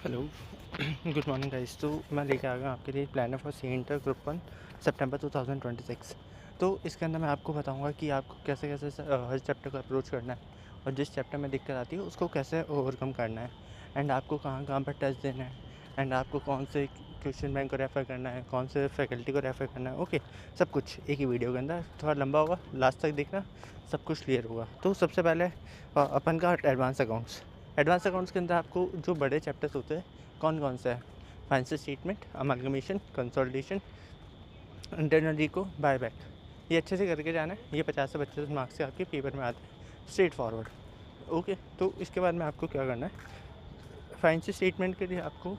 Hello. Good morning guys. तो मैं लेके आ गया आपके लिए planner for C inter group 1 सितंबर 2026। तो इसके अंदर मैं आपको बताऊंगा कि आपको कैसे कैसे हर चैप्टर को अप्रोच करना है और जिस चैप्टर में दिक्कत आती है उसको कैसे ओवरकम करना है एंड आपको कहाँ कहाँ पर टेस्ट देना है एंड आपको कौन से क्वेश्चन बैंक को रेफ़र करना है, कौन से फैकल्टी को रेफ़र करना है। ओके, सब कुछ एक ही वीडियो के अंदर, थोड़ा लंबा होगा, लास्ट तक देखना, सब कुछ क्लियर होगा। तो सबसे पहले अपन का एडवांस अकाउंट्स के अंदर आपको जो बड़े चैप्टर्स होते हैं कौन कौन से हैं? Financial statement, amalgamation, consolidation, internal reco, buyback. ये अच्छे से करके जाना है। ये 50 से 25 मार्क्स से आपके पेपर में आते हैं, स्ट्रेट फॉरवर्ड। ओके, तो इसके बाद में आपको क्या करना है? फाइनेंशियल स्टेटमेंट के लिए आपको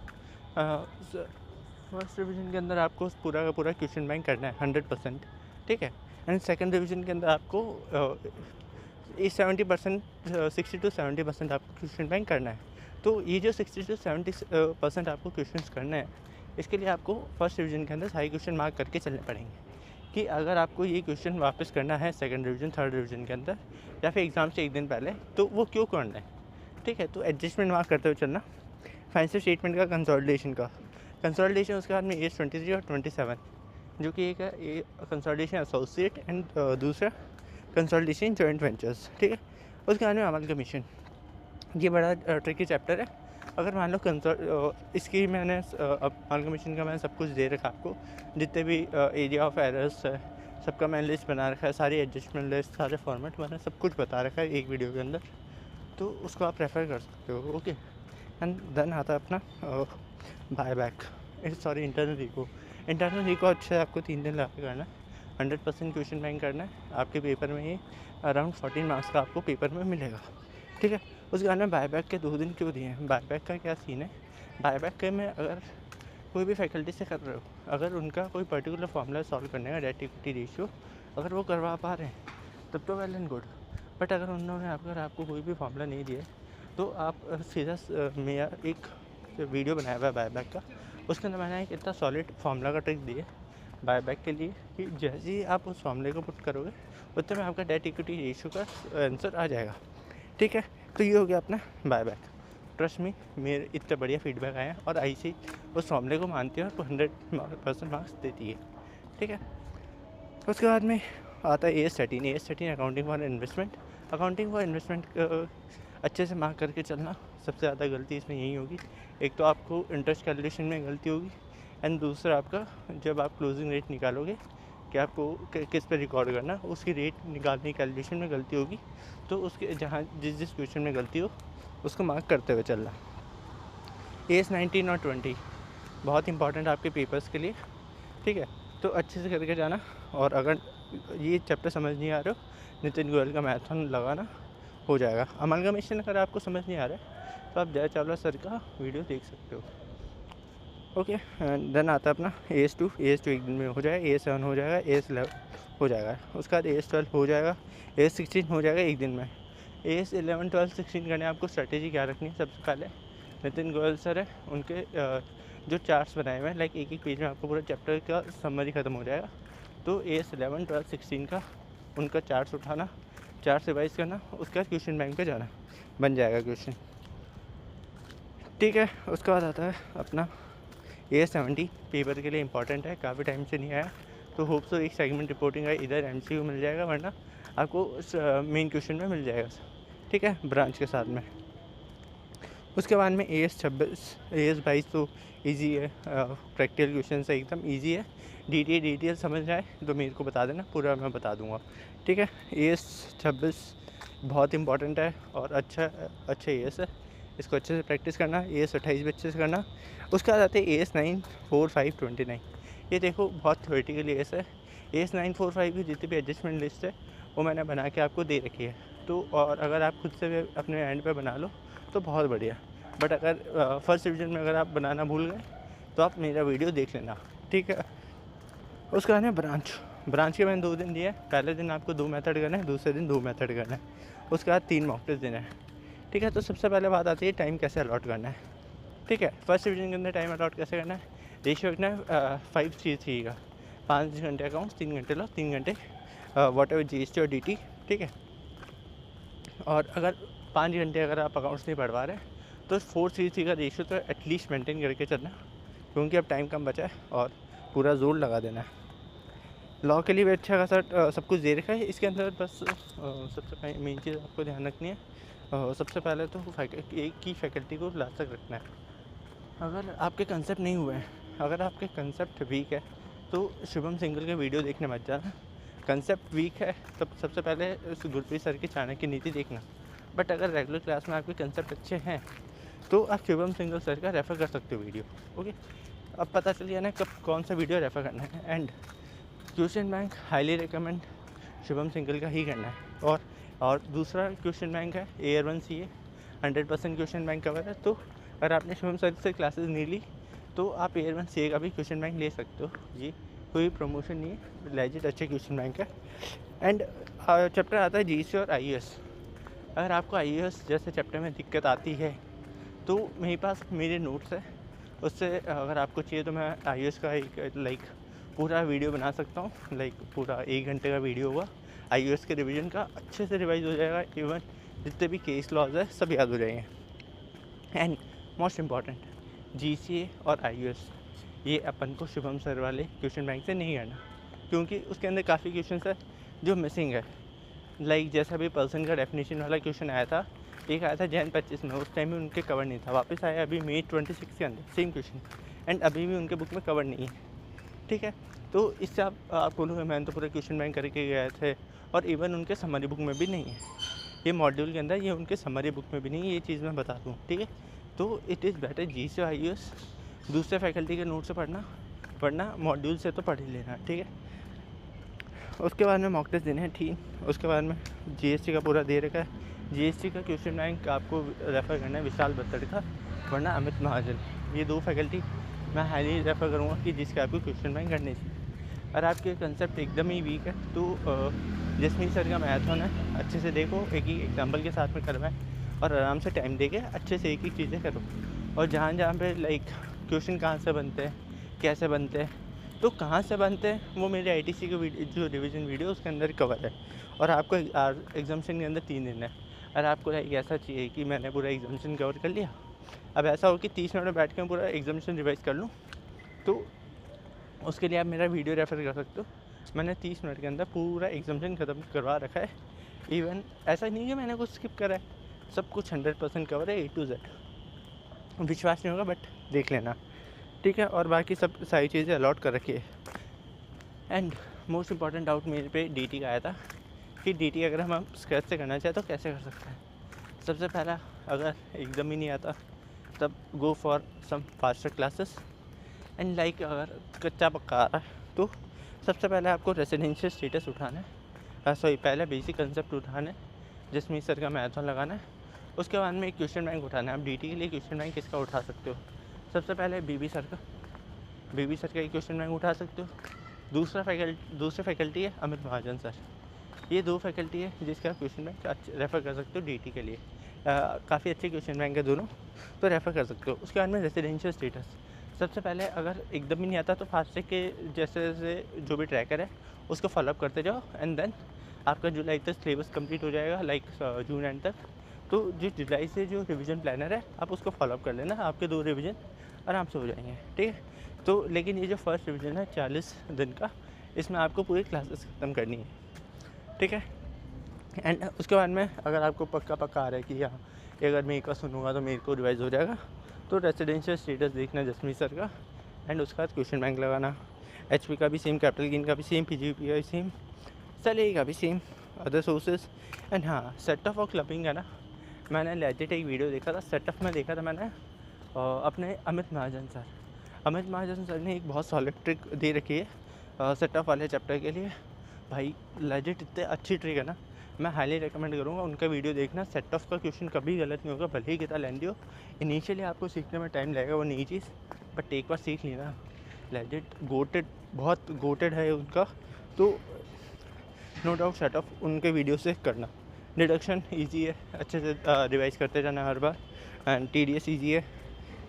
फर्स्ट रिवीजन के अंदर आपको पूरा का पूरा क्वेश्चन बैंक करना है 100%। ठीक है। एंड सेकंड रिवीजन के अंदर आपको 70%, 60 to 70% आपको क्वेश्चन बैंक करना है। तो ये जो 60 to 70% आपको क्वेश्चन करना है, इसके लिए आपको फर्स्ट रिवीजन के अंदर सारे क्वेश्चन मार्क करके चलने पड़ेंगे कि अगर आपको ये क्वेश्चन वापस करना है सेकंड रिवीजन, थर्ड रिवीजन के अंदर या फिर एग्ज़ाम से एक दिन पहले, तो वो क्यों करना है। ठीक है, तो एडजस्टमेंट मार्क करते हुए चलना। फाइनेंशियल स्टेटमेंट का कंसोलिडेशन उसके बाद में एज 23 और 27, जो कि एक है ये कंसोलिडेशन एसोसिएट एंड दूसरा कंसोलिडेशन जॉइंट वेंचर्स। ठीक है। उसके बाद में अमालगमेशन, ये बड़ा ट्रिकी चैप्टर है। अगर मान लो इसकी मैंने अमालगमेशन का मैंने सब कुछ दे रखा आपको, जितने भी एरिया ऑफ एरर्स है सबका मैंने लिस्ट बना रखा है, सारी एडजस्टमेंट लिस्ट, सारे फॉर्मेट मैंने सब कुछ बता रखा है एक वीडियो के अंदर, तो उसको आप रेफ़र कर सकते हो। ओके। एंड देन आता है अपना बायबैक, सॉरी इंटरनल रिको अच्छे से आपको 3 दिन लगा के करना है। 100% क्वेश्चन बैंक करना है। आपके पेपर में ये अराउंड 14 मार्क्स का आपको पेपर में मिलेगा। ठीक है। उसके बाद में बायबैक के 2 दिन क्यों दिए हैं? बायबैक का क्या सीन है? बायबैक के में अगर कोई भी फैकल्टी से कर रहे हो, अगर उनका कोई पर्टिकुलर फॉर्मूला सॉल्व करने का, डेट इक्विटी रेशियो, अगर वो करवा पा रहे हैं तब तो वेल एंड गुड। बट अगर उन्होंने अगर आपको कोई भी फॉर्मूला नहीं दिया तो आप सीधा मेरा एक वीडियो बनाया हुआ है बायबैक का, उसके अंदर मैंने एक इतना सॉलिड फार्मूला का ट्रिक दी है बायबैक के लिए कि जैसे ही आप उस फार्मूले को पुट करोगे उतने में आपका डेट इक्विटी रेशियो का आंसर आ जाएगा। ठीक है। तो ये हो गया अपना बायबैक। ट्रस्ट मी, मेरे इतने बढ़िया फीडबैक आए हैं और ऐसे उस फार्मूले को मानती है और 100% मार्क्स देती है। ठीक है। उसके बाद में आता है AS13 अकाउंटिंग फॉर इन्वेस्टमेंट अच्छे से मार्क करके चलना। सबसे ज़्यादा गलती इसमें यही होगी, एक तो आपको इंटरेस्ट कैलकुलेशन में गलती होगी एंड दूसरा आपका जब आप क्लोजिंग रेट निकालोगे कि आपको किस पे रिकॉर्ड करना, उसकी रेट निकालने की कैलकुलेशन में गलती होगी। तो उसके जहाँ जिस क्वेश्चन में गलती हो उसको मार्क करते हुए चलना। AS19 और 20 बहुत इंपॉर्टेंट आपके पेपर्स के लिए। ठीक है। तो अच्छे से करके जाना। और अगर ये चैप्टर समझ नहीं आ रहे हो, नितिन गोयल का मैराथन लगाना, हो जाएगा। अमालगमेशन अगर आपको समझ नहीं आ रहा है तो आप जय चावला सर का वीडियो देख सकते हो। ओके। देन आता है अपना AS2 एक दिन में हो जाएगा, AS7 हो जाएगा, AS11 हो जाएगा, उसके बाद AS12 हो जाएगा, AS16 हो जाएगा एक दिन में। AS11, 12, 16 करने आपको स्ट्रैटेजी क्या रखनी है? सबसे पहले नितिन गोयल सर है, उनके जो चार्ट्स बनाए हुए हैं, लाइक एक पेज में आपको पूरा चैप्टर का समरी ख़त्म हो जाएगा। तो AS11, 12, 16 का उनका चार्ट्स उठाना, चार्ट्स रिवाइज करना, उसके बाद क्वेश्चन बैंक पे जाना, बन जाएगा क्वेश्चन। ठीक है। उसके बाद आता है अपना AS70, पेपर के लिए इंपॉर्टेंट है, काफ़ी टाइम से नहीं आया, तो होप सो एक सेगमेंट रिपोर्टिंग का इधर MCQ मिल जाएगा, वरना आपको मेन क्वेश्चन में मिल जाएगा। ठीक है, ब्रांच के साथ में। उसके बाद में AS26, AS22 तो ईजी है, प्रैक्टिकल क्वेश्चन से एकदम ईजी है। डिटेल समझ आए तो मेरे को बता देना, पूरा मैं बता दूंगा। ठीक है। AS26 बहुत इंपॉर्टेंट है और अच्छा AS है, इसको अच्छे से प्रैक्टिस करना। AS28 भी अच्छे से करना। उसके बाद आते हैं AS9, 4, 5, 29। ये देखो बहुत थ्योरेटिकल AS है। AS9, 4, 5 की जितनी भी एडजस्टमेंट लिस्ट है वो मैंने बना के आपको दे रखी है। तो और अगर आप खुद से भी अपने एंड पे बना लो तो बहुत बढ़िया। बट अगर फर्स्ट डिवीज़न में अगर आप बनाना भूल गए तो आप मेरा वीडियो देख लेना। ठीक है। उसके बाद में ब्रांच के मैंने 2 दिन दिए हैं। पहले दिन आपको 2 मेथड करना है, दूसरे दिन 2 मेथड करना है, उसके बाद 3 मॉक टेस्ट देना है। ठीक है। तो सबसे पहले बात आती है टाइम कैसे अलॉट करना है। ठीक है। फर्स्ट डिवीज़न के अंदर टाइम अलॉट कैसे करना है? रेशियो रखना है 5-3-3 का। 5 घंटे अकाउंट्स, 3 घंटे लॉ, 3 घंटे वॉट एवर GST और DT। ठीक है। और अगर 5 घंटे अगर आप अकाउंट्स नहीं पढ़वा रहे तो 4:3 का रेशियो तो एटलीस्ट मेंटेन करके चलना, क्योंकि अब टाइम कम बचा है और पूरा जोर लगा देना है। लॉ के लिए भी अच्छा खासा सब कुछ दे रखा है इसके अंदर। बस सबसे मेन चीज़ आपको ध्यान रखनी है, सबसे पहले तो एक ही फैकल्टी को लास्ट तक रखना है। अगर आपके कंसेप्ट नहीं हुए हैं, अगर आपके कंसेप्ट वीक है, तो शुभम सिंगल के वीडियो देखने मत जाना। कंसेप्ट वीक है तब सबसे पहले उस गुरप्रीत सर की चाणक्य नीति देखना। बट अगर रेगुलर क्लास में आपके कंसेप्ट अच्छे हैं तो आप शुभम सिंगल सर का रेफ़र कर सकते हो वीडियो। ओके, अब पता चल गया ना कब कौन सा वीडियो रेफ़र करना है। And question bank highly recommend Shubham single का ही करना है। और दूसरा क्वेश्चन बैंक है AR1CA, 100% क्वेश्चन बैंक कवर है। तो अगर आपने शुभम सर से क्लासेस नहीं ली तो आप AR1CA का भी क्वेश्चन बैंक ले सकते हो। जी कोई प्रमोशन नहीं है, लेजिट अच्छे क्वेश्चन बैंक है। एंड चैप्टर आता है GC और IAS। अगर आपको IAS जैसे चैप्टर में दिक्कत आती है तो मेरे पास मेरे नोट्स है, उससे अगर आपको चाहिए तो मैं IAS का एक पूरा वीडियो बना सकता हूँ। पूरा 1 घंटे का वीडियो होगा IAS के रिवीजन का, अच्छे से रिवाइज हो जाएगा। इवन जितने भी केस लॉज है सब याद हो जाएंगे। एंड मोस्ट इम्पॉर्टेंट GCA और IAS ये अपन को शुभम सर वाले क्वेश्चन बैंक से नहीं करना, क्योंकि उसके अंदर काफ़ी क्वेश्चन है जो मिसिंग है। जैसा भी पर्सन का डेफिनेशन वाला क्वेश्चन आया था, एक आया था Jan 25 में, उस टाइम में उनके कवर नहीं था। वापस आया अभी May 26 के अंदर सेम क्वेश्चन, एंड अभी भी उनके बुक में कवर नहीं है। ठीक है, तो इससे आप बोलोगे मैंने तो पूरा क्वेश्चन बैंक करके गए थे, और इवन उनके समरी बुक में भी नहीं है ये मॉड्यूल के अंदर, ये उनके समरी बुक में भी नहीं है, ये चीज़ मैं बता दूँ। ठीक है, तो इट इज़ बेटर GC और IAS दूसरे फैकल्टी के नोट से पढ़ना, वरना मॉड्यूल से तो पढ़ ही लेना। ठीक है, उसके बाद में मॉक टेस्ट देने हैं। ठीक, उसके बाद में GST का पूरा दे रखा है। GST का क्वेश्चन बैंक आपको रेफ़र करना है विशाल बत्तड़ का, वरना अमित महाजन। ये 2 फैकल्टी मैं हाईली रेफ़र करूँगा कि जिसके आपको क्वेश्चन बैंक करने चाहिए। अगर आपके कंसेप्ट एकदम ही वीक है तो जसमीत सर का मैराथन है, अच्छे से देखो, एक ही एग्जाम्पल के साथ में करवाएं और आराम से टाइम दे के अच्छे से एक ही चीज़ें करो। और जहाँ पे क्वेश्चन कहाँ से बनते हैं, कैसे बनते हैं, तो कहाँ से बनते हैं वो मेरे ITC के जो रिवीजन वीडियो उसके अंदर कवर है। और आपको एग्जाम्शन के अंदर 3 दिन है। अगर आपको ऐसा चाहिए कि मैंने पूरा एग्जाम्शन कवर कर लिया, अब ऐसा हो कि 30 मिनट में बैठ के पूरा एग्जाम्शन रिवाइज कर लूँ, तो उसके लिए आप मेरा वीडियो रेफ़र कर सकते हो। मैंने 30 मिनट के अंदर पूरा एग्जाम्शन ख़त्म करवा रखा है। इवन ऐसा नहीं कि मैंने कुछ स्किप करा है, सब कुछ 100% कवर है A to Z। विश्वास नहीं होगा बट देख लेना। ठीक है, और बाकी सब सारी चीज़ें अलॉट कर रखी है। एंड मोस्ट इम्पॉर्टेंट डाउट मेरे पे DT का आया था कि DT अगर हम स्क्रैच से करना चाहें तो कैसे कर सकते हैं। सबसे पहला, अगर एकदम ही नहीं आता तब go for some faster classes. And अगर कच्चा पक्का आ रहा है तो सबसे पहले आपको रेसिडेंशियल स्टेटस उठाना है, पहले बेसिक कंसेप्ट उठाना है, जिसमें सर का मैराथन लगाना है। उसके बाद में एक क्वेश्चन बैंक उठाना है। आप DT के लिए क्वेश्चन बैंक किसका उठा सकते हो? सबसे पहले BB सर का एक क्वेश्चन बैंक उठा सकते हो। दूसरे फैकल्टी है अमित महाजन सर। ये 2 फैकल्टी है जिसका आप क्वेश्चन बैंक रेफ़र कर सकते हो DT के लिए। काफ़ी अच्छे क्वेश्चन बैंक है दोनों, तो रेफ़र कर सकते हो। उसके बाद में रेसिडेंशियल स्टेटस, सबसे पहले अगर एकदम ही नहीं आता तो फास्टैग के जैसे जो भी ट्रैकर है उसको फॉलोअप करते जाओ। एंड देन आपका जुलाई तक सिलेबस कंप्लीट हो जाएगा, जून एंड तक। तो जो जुलाई से जो रिवीजन प्लानर है आप उसको फॉलोअप कर लेना, आपके 2 रिवीजन आराम से हो जाएंगे। ठीक है, तो लेकिन ये जो फर्स्ट रिवीजन है 40 दिन का, इसमें आपको पूरी क्लासेस ख़त्म करनी है। ठीक है, एंड उसके बाद में अगर आपको पक्का आ रहा है कि हाँ अगर मैं एक बार सुनूंगा तो मेरे को रिवाइज हो जाएगा, तो रेसिडेंशियल स्टेटस देखना जसमीत सर का। एंड उसके बाद क्वेश्चन बैंक लगाना। HP का भी सेम, कैपिटल गेन का भी सेम, PGP का भी सेम, सैलरी का भी सेम, अदर सोर्सेज। एंड हाँ, सेट ऑफ और क्लबिंग है ना, मैंने लेजिट एक वीडियो देखा था, सेटअप में देखा था मैंने अपने अमित महाजन सर ने एक बहुत सॉलिड ट्रिक दे रखी है सेटअप वाले चैप्टर के लिए। भाई लेजिट इतने अच्छी ट्रिक है ना, मैं हाईली रिकमेंड करूँगा उनका वीडियो देखना। सेट ऑफ का क्वेश्चन कभी गलत नहीं होगा, भले ही कितना लेंदी हो। इनिशियली आपको सीखने में टाइम लगेगा वो नई चीज़, बट एक बार सीख लेना। लेजिट बहुत गोटेड है उनका, तो नो डाउट सेट ऑफ उनके वीडियो से करना। डिडक्शन ईजी है, अच्छे से रिवाइज करते जाना हर बार। एंड TDS ईजी है,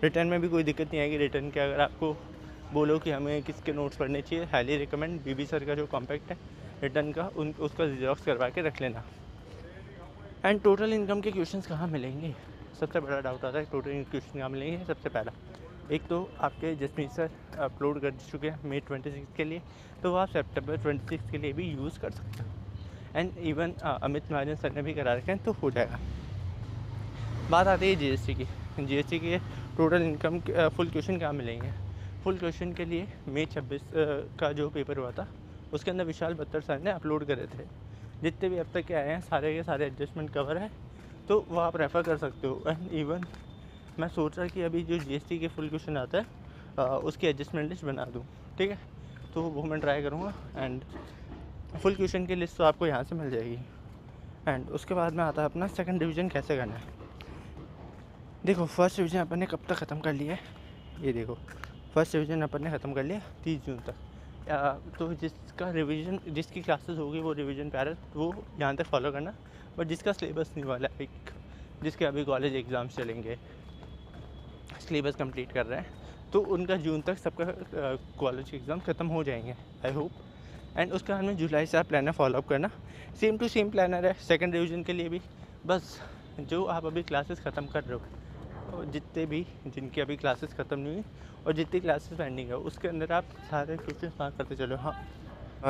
रिटर्न में भी कोई दिक्कत नहीं आएगी। रिटर्न के अगर आपको बोलो कि हमें किसके नोट्स पढ़ने चाहिए, हाईली रिकमेंड BB सर का जो कॉम्पैक्ट है रिटर्न का, उसका जेरॉक्स करवा के रख लेना। एंड टोटल इनकम के क्वेश्चंस कहाँ मिलेंगे? सबसे बड़ा डाउट आता है टोटल क्वेश्चन कहाँ मिलेंगे। सबसे पहला एक तो आपके जसमीत सर अपलोड कर चुके हैं May 26 के लिए, तो वो आप September 26 के लिए भी यूज़ कर सकते हो। And even Amit Mahajan sir ने भी करा रखे हैं, तो हो जाएगा। बात आती है जीएसटी की। जीएसटी के टोटल इनकम फुल क्वेश्चन कहाँ मिलेंगे। फुल क्वेश्चन के लिए May 26 का जो पेपर हुआ था उसके अंदर विशाल बत्तर सर ने अपलोड करे थे। जितने भी अब तक के आए हैं सारे के सारे एडजस्टमेंट कवर है, तो वो आप रेफ़र कर सकते हो। एंड इवन मैं सोच रहा कि अभी जो जीएसटी के फुल क्वेश्चन आता है उसकी एडजस्टमेंट लिस्ट बना दूँ, ठीक है, तो वो मैं ट्राई करूँगा। एंड फुल क्वेश्चन की लिस्ट तो आपको यहाँ से मिल जाएगी। एंड उसके बाद में आता है अपना सेकंड रिवीजन कैसे करना है। देखो फर्स्ट रिवीजन अपन ने कब तक ख़त्म कर लिया है, ये देखो फर्स्ट रिवीजन अपन ने ख़त्म कर लिया 30 जून तक। तो जिसका रिवीजन जिसकी क्लासेस होगी वो रिवीजन पैरल वो यहाँ तक फॉलो करना। बट जिसका सिलेबस नहीं वाला है, जिसके अभी कॉलेज एग्ज़ाम्स चलेंगे, सिलेबस कंप्लीट कर रहे हैं, तो उनका जून तक सबका कॉलेज के एग्ज़ाम ख़त्म हो जाएंगे आई होप। एंड उसके बाद में जुलाई से आप प्लानर फॉलो अप करना, सेम टू सेम प्लानर है सेकंड रिवीजन के लिए भी। बस जो आप अभी क्लासेस ख़त्म कर रहे हो और जितने भी जिनकी अभी क्लासेस ख़त्म नहीं हुई और जितनी क्लासेस पेंडिंग है उसके अंदर आप सारे क्वेश्चन मार्क करते चलो। हाँ,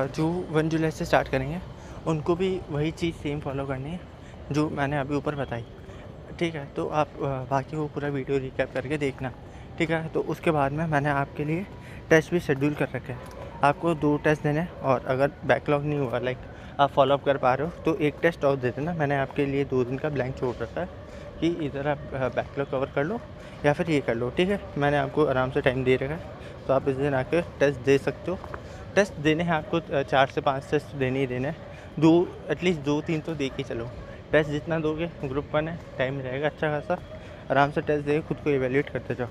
जो 1 जुलाई से स्टार्ट करेंगे उनको भी वही चीज़ सेम फॉलो करनी है जो मैंने अभी ऊपर बताई, ठीक है। तो आप बाकी वो पूरा वीडियो रिकैप करके देखना, ठीक है। तो उसके बाद में मैंने आपके लिए टेस्ट भी शेड्यूल कर रखे हैं। आपको 2 टेस्ट देने हैं और अगर बैकलॉग नहीं हुआ लाइक आप फॉलो अप कर पा रहे हो तो 1 टेस्ट और दे देना। मैंने आपके लिए 2 दिन का ब्लैंक छोड़ रखा है कि इधर आप बैकलॉग कवर कर लो या फिर ये कर लो, ठीक है। मैंने आपको आराम से टाइम दे रखा है, तो आप इस दिन आके टेस्ट दे सकते हो। टेस्ट देने हैं आपको 4 से 5 टेस्ट देने ही देने हैं। 2 एटलीस्ट 2-3 तो दे के चलो। टेस्ट जितना दोगे ग्रुप 1 है, टाइम रहेगा अच्छा खासा, आराम से टेस्ट दे खुद को इवेल्यूएट करते जाओ।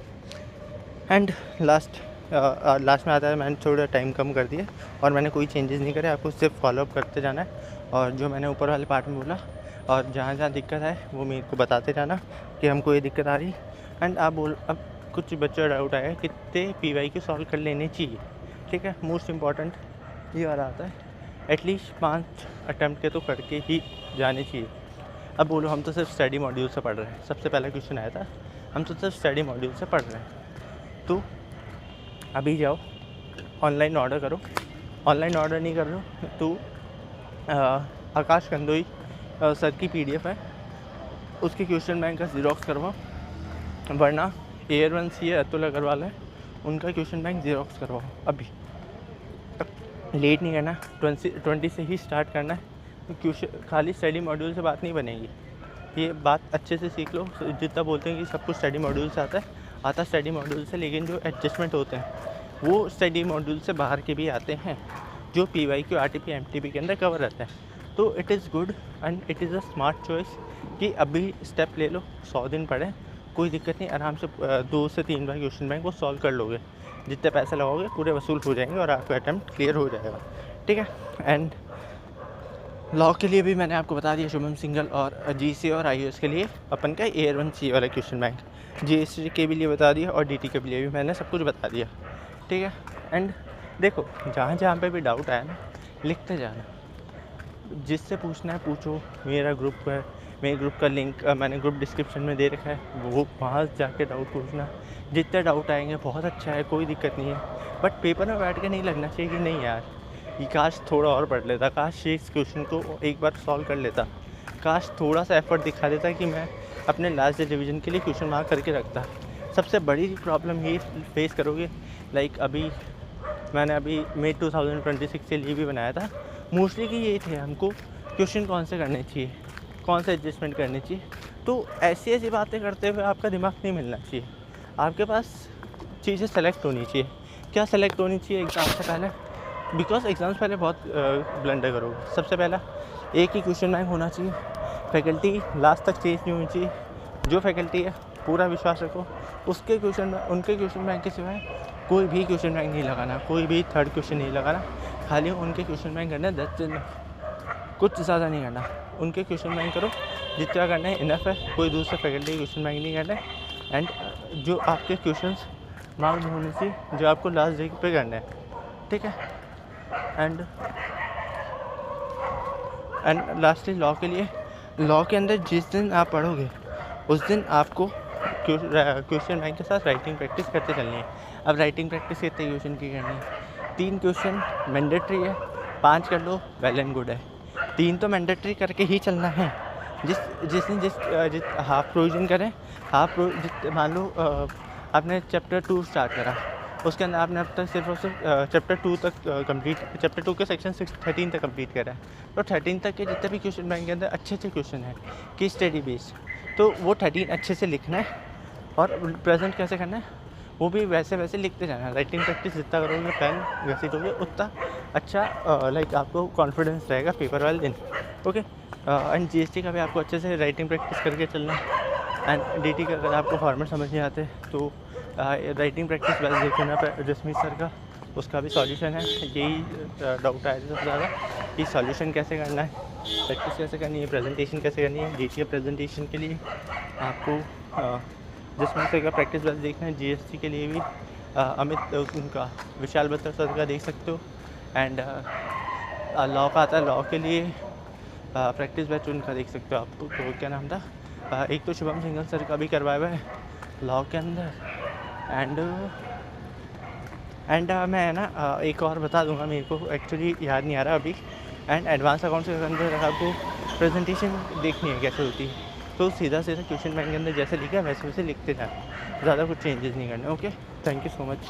एंड लास्ट में आता है मैंने थोड़ा टाइम कम कर दिया और मैंने कोई चेंजेस नहीं करे, आपको सिर्फ फॉलोअप करते जाना है। और जो मैंने ऊपर वाले पार्ट में बोला और जहाँ जहाँ दिक्कत है वो मेरे को बताते जाना कि हमको ये दिक्कत आ रही। एंड आप अब कुछ बच्चों डाउट आया कितने PYQ सॉल्व कर लेने चाहिए, ठीक है। मोस्ट इम्पॉर्टेंट ये वाला आता है, एटलीस्ट 5 अटैम्प्ट के तो करके ही जाने चाहिए। अब बोलो हम तो सिर्फ स्टडी मॉड्यूल से पढ़ रहे हैं, सबसे पहला क्वेश्चन आया था हम तो सिर्फ स्टडी मॉड्यूल से पढ़ रहे हैं, तो अभी जाओ ऑनलाइन ऑर्डर करो। ऑनलाइन ऑर्डर नहीं कर रहे हो तो आकाश कंदोई सर की PDF है, उसके क्वेश्चन बैंक का ज़ीरॉक्स करवाओ, वरना AR1C अतुल अग्रवाल है उनका क्वेश्चन बैंक ज़ीरॉक्स करवाओ। अभी लेट नहीं करना, 20 से ही स्टार्ट करना है। क्वेश्चन खाली स्टडी मॉड्यूल से बात नहीं बनेगी, ये बात अच्छे से सीख लो। जितना बोलते हैं कि सब कुछ स्टडी मॉड्यूल से आता स्टडी मॉड्यूल से, लेकिन जो एडजस्टमेंट होते हैं वो स्टडी मॉड्यूल से बाहर के भी आते हैं जो PYQ RTP MTP के अंदर कवर रहते हैं। तो it is good and it is a smart choice कि अभी स्टेप ले लो, 100 दिन पढ़ें, कोई दिक्कत नहीं, आराम से 2 से 3 बार क्वेश्चन बैंक वो सॉल्व कर लोगे। जितने पैसे लगाओगे पूरे वसूल हो जाएंगे और आपका अटैम्प्ट क्लियर हो जाएगा, ठीक है। एंड लॉ के लिए भी मैंने आपको बता दिया, शुभम सिंगल और GC और IAS के लिए अपन का AR1C वाला क्वेश्चन बैंक, GST के भी लिए बता दिया और DT के लिए भी मैंने सब कुछ बता दिया, ठीक है। एंड देखो जहाँ जहाँ पे भी डाउट आया ना लिखते जाना, जिससे पूछना है पूछो। मेरा ग्रुप है, मेरे ग्रुप का लिंक मैंने ग्रुप डिस्क्रिप्शन में दे रखा है, वो वहाँ जाके डाउट पूछना। जितने डाउट आएंगे बहुत अच्छा है, कोई दिक्कत नहीं है। बट पेपर में बैठ के नहीं लगना चाहिए कि नहीं यार ये काश थोड़ा और पढ़ लेता, काश इस क्वेश्चन को एक बार सॉल्व कर लेता, काश थोड़ा सा एफर्ट दिखा देता कि मैं अपने लास्ट रिवीजन के लिए क्वेश्चन मार्क करके रखता। सबसे बड़ी प्रॉब्लम ये फेस करोगे, लाइक अभी मैंने अभी May 2026 के लिए भी बनाया था, मोस्टली कि ये थे हमको क्वेश्चन कौन से करने चाहिए, कौन से एडजस्टमेंट करने चाहिए। तो ऐसी बातें करते हुए आपका दिमाग नहीं मिलना चाहिए, आपके पास चीज़ें सेलेक्ट होनी चाहिए। क्या सेलेक्ट होनी चाहिए एग्ज़ाम से पहले, बिकॉज एग्ज़ाम से पहले बहुत ब्लंडर करोगे। सबसे पहला एक ही क्वेश्चन बैंक होना चाहिए, फैकल्टी लास्ट तक चेंज नहीं होनी चाहिए। जो फैकल्टी है पूरा विश्वास रखो, उनके क्वेश्चन बैंक के सिवाय कोई भी क्वेश्चन बैंक नहीं लगाना, कोई भी थर्ड क्वेश्चन नहीं लगाना, खाली उनके क्वेश्चन बैंक करना 10 दिन, कुछ ज़्यादा नहीं करना। उनके क्वेश्चन बैंक करो, जितना करना है इनफ है, कोई दूसरा फैकल्टी क्वेश्चन बैंक नहीं करना है। एंड जो आपके क्वेश्चंस मार्क्ड होने से जो आपको लास्ट डे पे करना है, ठीक है। एंड लास्टली लॉ के लिए, लॉ के अंदर जिस दिन आप पढ़ोगे उस दिन आपको क्वेश्चन बैंक के साथ राइटिंग प्रैक्टिस करते चलनी है। अब राइटिंग प्रैक्टिस कितने क्वेश्चन की करनी है? 3 क्वेश्चन मैंडेटरी है, 5 कर लो वेल एंड गुड है। 3 तो मैंडेटरी करके ही चलना है। जिस हाफ प्रोविज़न करें, मान लो आपने चैप्टर 2 स्टार्ट करा, उसके अंदर आपने अब तक सिर्फ और सिर्फ चैप्टर 2 तक चैप्टर 2 के सेक्शन 13 तक कंप्लीट करा है। तो 13 तक के जितने भी क्वेश्चन बैंक के अंदर अच्छे क्वेश्चन हैं कि स्टडी बेस्ड, तो वो 13 अच्छे से लिखना है और प्रेजेंट कैसे करना है वो भी वैसे लिखते जाना है। राइटिंग प्रैक्टिस जितना करोगे, पेन घसीटोगे, उतना अच्छा लाइक आपको कॉन्फिडेंस रहेगा पेपर वाले दिन। ओके, एंड जीएसटी का भी आपको अच्छे से राइटिंग प्रैक्टिस करके चलना है। एंड डीटी का अगर आपको फॉर्मेट समझ नहीं आते तो राइटिंग प्रैक्टिस बस देखना जसमीत सर का, उसका भी सॉल्यूशन है। यही डाउट आया था सबसे ज़्यादा कि सॉल्यूशन कैसे करना है, प्रैक्टिस कैसे करनी है, प्रेजेंटेशन कैसे करनी है। डीटी प्रेजेंटेशन के लिए आपको जसमीत सर का प्रैक्टिस बस देखना है। जीएसटी के लिए भी अमित उनका विशाल बत्तर सर का देख सकते हो। एंड लॉ का आता है, लॉ के लिए प्रैक्टिस बैच उनका देख सकते हो आप। तो क्या नाम था, एक तो शुभम सिंघल सर का भी करवाया हुआ है लॉ के अंदर। एंड मैं ना एक और बता दूंगा, मेरे को एक्चुअली याद नहीं आ रहा अभी। एंड एडवांस अकाउंट्स के अंदर आपको प्रेजेंटेशन देखनी है कैसे होती है, तो सीधा क्वेश्चन बैंक के अंदर जैसे लिखा है वैसे लिखते जाना, ज़्यादा कुछ चेंजेस नहीं करने। Okay, thank you so much.